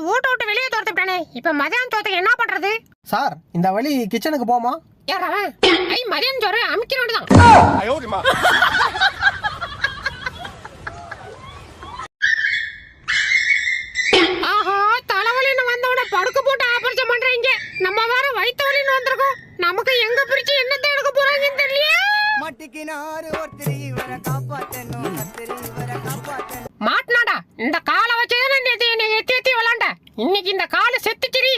வீட்டை விட்டு வெளியே துரத்துட்டானே. இப்ப மதியானம் தோத்துக்கு என்ன பண்றது? சார் இந்த வழி கிச்சனுக்கு போமா? ஏறாவன் ஐ மதியானம் ஜோறு அமுக்கிற வேண்டியதான். ஆஹா, தலைவலின்னு வந்தவன படுக்க போட்டு ஆபரேஷன் பண்றீங்க. நம்ம வேற வயிற்று வலின்னு வந்திருக்கோம். நமக்கு எங்க பிரிச்சு என்னத்தை எடுக்க போறாங்கன்னு தெரியல. மாட்டினாடா, இந்த காலை வச்சுதான் நேத்து என்னை எத்தி எத்தி விளாண்ட. இன்னைக்கு இந்த காலை செத்துச்சிரி.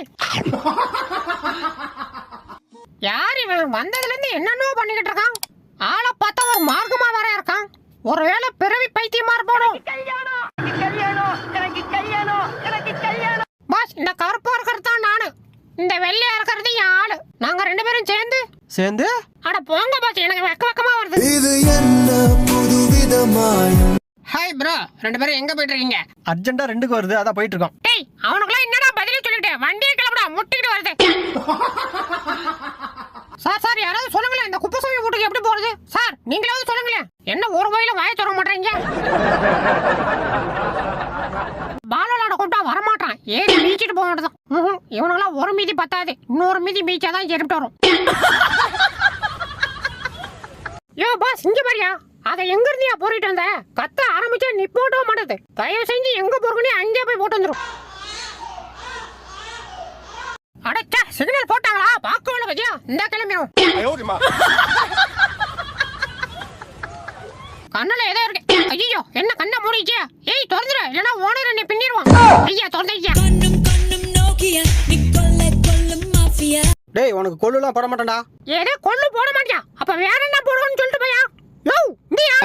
யார் இவன்? வந்ததுல இருந்து என்னென்னோ பண்ணிக்கிட்டு இருக்கான். ஆளை பார்த்தா ஒரு மார்க்கமா வேற இருக்கான். ஒருவேளை பிறவி பைத்தியமா இருப்பானோ? பாஸ், இந்த கருப்பா இருக்கிறது தான் நானு, இந்த வெள்ளையா இருக்கிறது என் ஆளு. நாங்க ரெண்டு பேரும் சேர்ந்து அட போங்க பாஸ், எனக்கு வெக்கமா வருது. இது என்ன புதுவிதமாயும். ஹாய் ப்ரோ, ரெண்டு பேரும் எங்க போயிட்டு இருக்கீங்க? அர்ஜென்ட்டா ரெண்டுக்கு வருது, அதான் போயிட்டு இருக்கோம். டேய், அவனுக்குலாம் என்னடா பதிலே சொல்லிட்டேன். வண்டியை கிளம்புடா, முட்டிக்கிட்டு வருது. சார் யாராவது சொல்லுங்களேன், இந்த குப்பசாமி வீட்டுக்கு எப்படி போறது? சார் நீங்களாவது சொல்லுங்களேன். என்ன ஒரு வயல வாய சொல்ல மாட்டேங்க? பாலோட கூப்பிட்டா வரமாட்டான். ஏறி மீச்சிட்டு போக வேண்டியதான். இவனுங்களாம் ஒரு மீதி பத்தாது, இன்னொரு மீதி மீச்சாதான் சரிட்டு வரும். யோ பாஸ், இங்க பாரியா, அதை எங்க இருந்தியா போரிட்டு வந்த? கத்த ஆரம்பிச்சா நீ போட்டவே மாட்டது. தயவு செஞ்சு எங்க போறீங்க அங்கே போய் போட்டு வந்துடும். அடச்சா, சிக்னல் போட்டாங்களா? பாக்கல கஜியா, இந்த கிளம்பிடும். கண்ணுல ஏதோ இருக்கு. ஐயோ, என்ன கண்ணை மூடிச்சு? ஏய் திறந்துரு, இல்லனா ஓனர் என்னை பின்னிடுவான். ஐயா திறந்துக்கியா. டேய், உனக்கு கொள்ளுலாம் போட மாட்டேன்டா. ஏதோ கொள்ளு போட மாட்டியா? அப்ப வேற என்ன போடுவோன்னு சொல்லிட்டு போயா. யோ நீயா?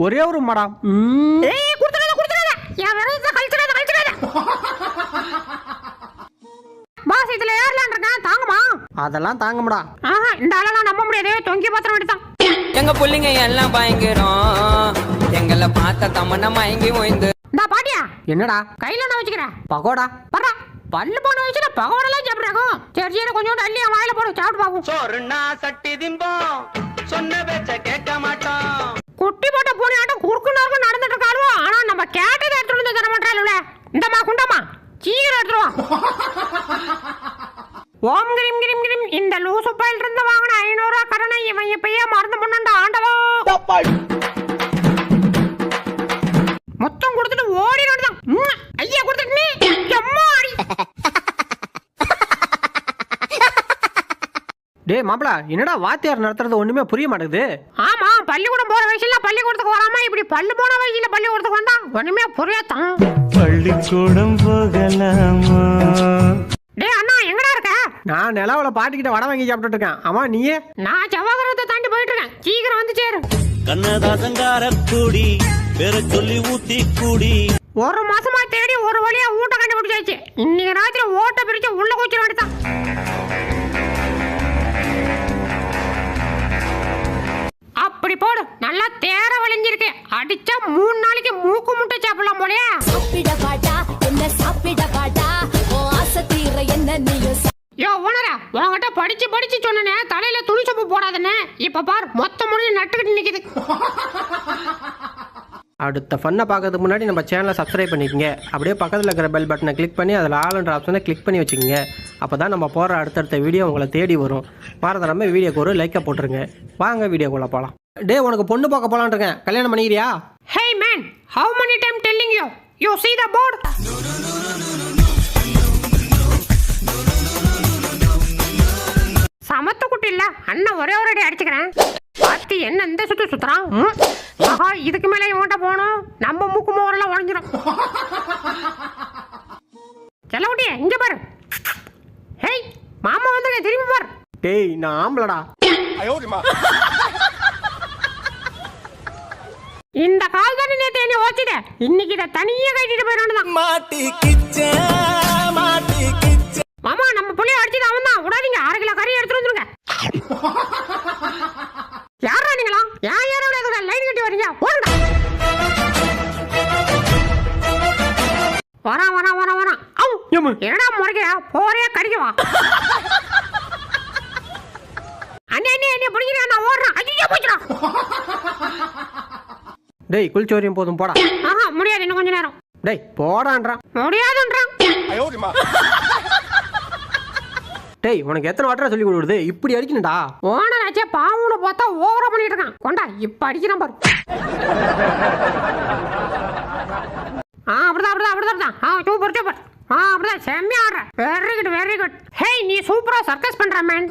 ஒரே ஒரு மடா. ஏய் குடுத்துறாத. யா வரத கல்ச்சராத. பாஸ், இதுல ஏர்லான் இருக்கா, தாங்குமா? அதெல்லாம் தாங்கும்டா. ஆஹா, இந்த ஆளெல்லாம் நம்ப முடியாது. தொங்கி பாத்திரம் எடுத்தான். எங்க புள்ளிங்க எல்லாம் பயங்கரம். எங்களை பார்த்த தமன்னா மயங்கி ஓய்ந்து. இந்த பாட்டியா, என்னடா கையில நான் வச்சுக்கிறேன். பகோடா. பரா பல்லு போன வயசுல பகோடெல்லாம் சாப்பிடுறாங்க. சரி கொஞ்சம் அள்ளி வாயில போடு, சாப்பிட்டு பாப்போம். சோறுனா சட்டி திம்போம், சொன்ன பேச்ச கேட்க மாட்டோம். குட்டி போட்ட பூனை ஆட்டம் குறுக்குனாருக்கு நடந்துட்டு இருக்காளுவோ. ஆனா நம்ம கேட்டதை எடுத்துட்டு வந்து தர மாட்டாளுல. இந்தமா குண்டமா சீக்கிரம் எடுத்துருவோம். ஓம் கிரீம் கிரீம் கிரீம். இந்த லூசு பையில இருந்து வாங்கின 500 ரூபா கரணை இவன் இப்பயே மறந்து பண்ணா ஆண்டவா. மொத்தம் கொடுத்துட்டு ஓடிடுதான். ஐயா கொடுத்துட்டு எம்மா ஆடி. டேய் மாப்பிளா, என்னடா வாத்தியார் நடத்துறது ஒண்ணுமே புரிய மாட்டேங்குது. ஆமா, பள்ளிக்கூடம் போற வயசுல பள்ளிக்கூடத்துக்கு வராம இப்படி பல்லு போன வயசுல பள்ளிக்கூடத்துக்கு வந்தா ஒண்ணுமே புரியாதான். பள்ளிக்கூடம் போகலாமா? டேய் அண்ணா, எங்கடா இருக்க? நான் நிலவுல பாட்டிக்கிட்ட வடை வாங்கி சாப்பிட்டு இருக்கேன். ஆமா நீயே? நான் ஜவாகரத்தை தாண்டி போயிட்டு இருக்கேன். சீக்கிரம் வந்து சேரு. கண்ணதாசங்கார கூடி பேர சொல்லி ஊத்தி கூடி ஒரு மாசமா தேடி ஒரு வழியா ஊட்ட கண்டுபிடிச்சாச்சு. இன்னைக்கு ராத்திரி ஓட்ட பிரிச்சு உள்ள குச்சிட வேண்டியதான். அப்படி போடு, நல்லா தேர வளைஞ்சிருக்கு. அடிச்சா 3 நாளைக்கு மூக்கு முட்டை சாப்பிடலாம் போலயே. யோ ஓனரா, உன்கிட்ட படிச்சு சொன்னனே தலையில துணி சோப்பு போடாதன்னு. இப்ப பார், மொத்த முடிஞ்சு நட்டுக்கிட்டு நிக்குது. அடுத்த ஃபன்னை பார்க்கறதுக்கு முன்னாடி நம்ம சேனலை சப்ஸ்கிரைப் பண்ணிக்கோங்க. அப்படியே பக்கத்தில் இருக்கிற பெல் பட்டனை கிளிக் பண்ணி அதில் ஆல்ன்ற ஆப்ஷனை கிளிக் பண்ணி வச்சுக்கோங்க. அப்போ தான் நம்ம போகிற அடுத்தடுத்த வீடியோ உங்களை தேடி வரும். மறந்துடாம வீடியோக்கு ஒரு லைக்கை போட்டுருங்க. வாங்க வீடியோக்குள்ளே போகலாம். டே, உனக்கு பொண்ணு பார்க்க போகலான்னு இருக்கேன். கல்யாணம் பண்ணிக்கிறியா? Hey man, how many time telling you? You see the board? சமத்து குட்டி இல்ல, அண்ணன் ஒரே ஒரு அடி அடிச்சுக்கிறேன். பாத்தி என்ன இந்த சுத்துறான். ஆஹா, இதுக்கு மேல இவன்கிட்ட போனோம், நம்ம மூக்கு மோரெல்லாம் உடஞ்சிடும். செல்லகுட்டியே, இங்க பாரு. ஹேய் மாமா வந்துருங்க, திரும்பி பாரு. டேய், நான் ஆம்பளடா. இந்த கால் தானே நேத்து என்ன ஓச்சிட. இன்னைக்கு இதை தனியா கட்டிட்டு போயிடணும். மாமா, நம்ம புள்ளைய அடிச்சது அவன் தான். விடாதீங்க, 6 கிலோ கறி எடுத்துட்டு வந்துருங்க. யாரா நீங்களா? யாரோட லைன் கட்டி வரீங்க? போடுங்க. வரான். என்னடா முறைக்கிறா? போறியா கடிக்கவா? அண்ணே பிடிக்கிறேன், நான் ஓடுறேன். ஐயோ போச்சுடா. டேய் குளிச்சோரியும் போதும் போடா. ஆஹா முடியாது, இன்னும் கொஞ்ச நேரம். டேய் போடான்றான். முடியாதுன்றான். டேய் உனக்கு எத்தனை வாட்டரா சொல்லி கொடுக்குறது, இப்படி அடிக்கணும்டா. ஓனர் ஆச்சே பாவுன்னு பார்த்தா ஓவரா பண்ணிட்டு இருக்கான். கொண்டா இப்ப அடிக்கிறான் பாரு. அப்படிதான். சூப்பர். அப்படிதான் செம்மையா ஆடுற. Very good. ஹேய் நீ சூப்பரா சர்க்கஸ் பண்ற மேன்.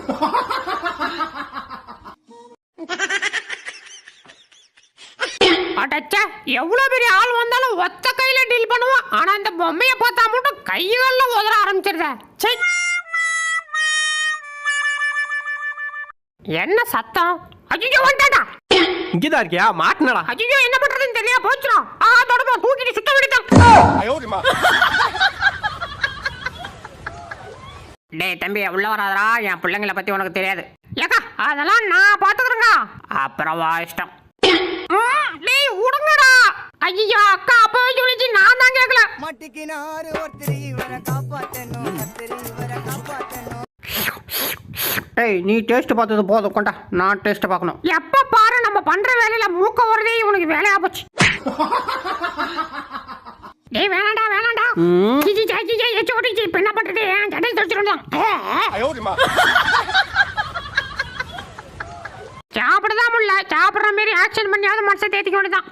அடச்சே, எவ்வளவு பெரிய ஆள் வந்தாலும் ஒத்த கையில டீல் பண்ணுவான். ஆனா இந்த பொம்மைய பார்த்தா மட்டும் கைகள்ல உதற ஆரம்பிச்சிருத. என்ன சத்தம்? ஐயோ வந்துட்டாடா. இங்கதான் இருக்கியா? மாட்டினடா. ஐயோ என்ன பண்றதுன்னு தெரியல, போச்சுடா. தொடமா தூக்கிட்டு சுத்த விடுதான். டேய் தம்பி உள்ள வராதடா, என் பிள்ளைங்களை பத்தி உனக்கு தெரியாது. ஏக்கா அதெல்லாம் நான் பாத்துக்கிறேங்க. அப்புறம் வா இஷ்டம். டேய் உடுங்கடா. ஐயோ அக்கா அப்பவே சொல்லிச்சு, நான் தான் கேட்கல. மட்டிக்கினாரு ஒருத்தர் இவரை காப்பாத்தணும், இவரை காப்பாத்தணும். டேய் நீ டேஸ்ட் பார்த்தது போதும், கொண்டா நான் டேஸ்ட் பார்க்கணும். எப்ப பாரு நம்ம பண்ற வேலையில மூக்க வரதே உனக்கு வேலையா போச்சு. டேய் வேணாண்டா. எச்சோடிச்சு இப்ப என்ன பண்றது? ஜடை தொலைச்சிருந்தோம். சாப்பிடதான் முடியல. சாப்பிடுற மாதிரி ஆக்ஷன் பண்ணியாவது மனசை தேத்திக்க வேண்டியதான்.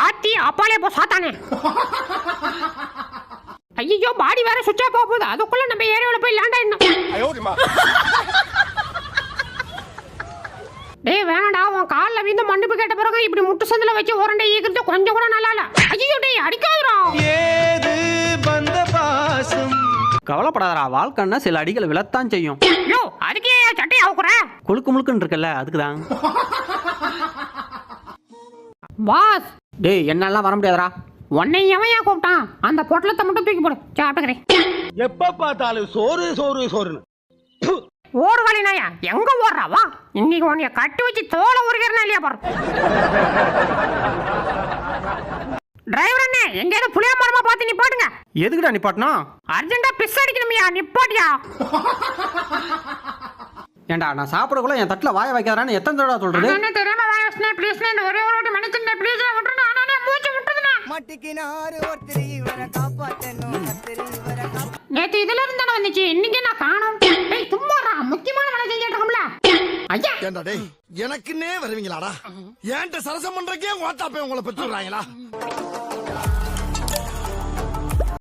ஆத்தி அப்பாலே போ சாத்தானே. ஐயோ பாடி வேற சுவிட்ச் ஆஃப் போகுது. அதுக்குள்ள நம்ம ஏரியாவுல போய் லேண்ட் ஆயிடணும். டேய் வேணாடா, உன் கால்ல வீந்து மண்ணுப்பு கேட்ட பிறகு இப்படி முட்டு சந்தில வச்சு உரண்டை ஈக்கிறது கொஞ்சம் கூட நல்லா இல்ல. ஐயோ டேய் அடிக்காதடா. ஏது பந்த பாசம். கவலைப்படாதடா, வாழ்க்கைன்னா சில அடிகளை விழத்தான் செய்யும். யோ அதுக்கே சட்டை அவுக்குற. குளுக்கு முழுக்குன்னு இருக்குல்ல, அதுக்குதான். பாஸ் டேய் என்னெல்லாம் வர முடியாதடா. உன்னை எவையா கூப்பிட்டான்? அந்த பொட்டலத்தை மட்டும் தூக்கி போடு, சாப்பிட்டுக்கிறேன். எப்ப பார்த்தாலும் சோறுன்னு. ஓடுவாளி நாயா எங்க ஓடுறா? வா இன்னைக்கு உன்னைய கட்டி வச்சு தோலை உருகிறனா இல்லையா பாரு. டிரைவர் அண்ணே எங்கேயாவது புளிய மரமா பார்த்து நிப்பாட்டுங்க. எதுக்குடா நிப்பாட்டினா? அர்ஜென்டா பிஸ் அடிக்கணுமியா, நிப்பாட்டியா. ஏண்டா நான் சாப்பிடக்குள்ள என் தட்டுல வாய வைக்காதான்னு எத்தனை தடவை சொல்றது? என்ன தெரியாம வாய வச்சனே ப்ளீஸ். இந்த ஒரே ஒரு வாட்டி மன்னிச்சுங்க ப்ளீஸ். விட்டுறேன் நானே மூச்சு விட்டுறேன். மட்டிக்கினாரு ஒருத்தர் இவரை காப்பாத்தணும், இவரை காப்பாத்தணும். நேத்து இதுல இருந்தானே வந்துச்சு, இன்னைக்கு நான் காணோம். டேய் சும்மாடா, முக்கியமான வேலை செஞ்சிட்டு இருக்கோம்ல. ஐயா ஏண்டா டேய் எனக்குன்னே வருவீங்களாடா? ஏன்ட்ட சரசம் பண்றக்கே ஓட்டாப்பே உங்களை பெற்றுறாங்களா?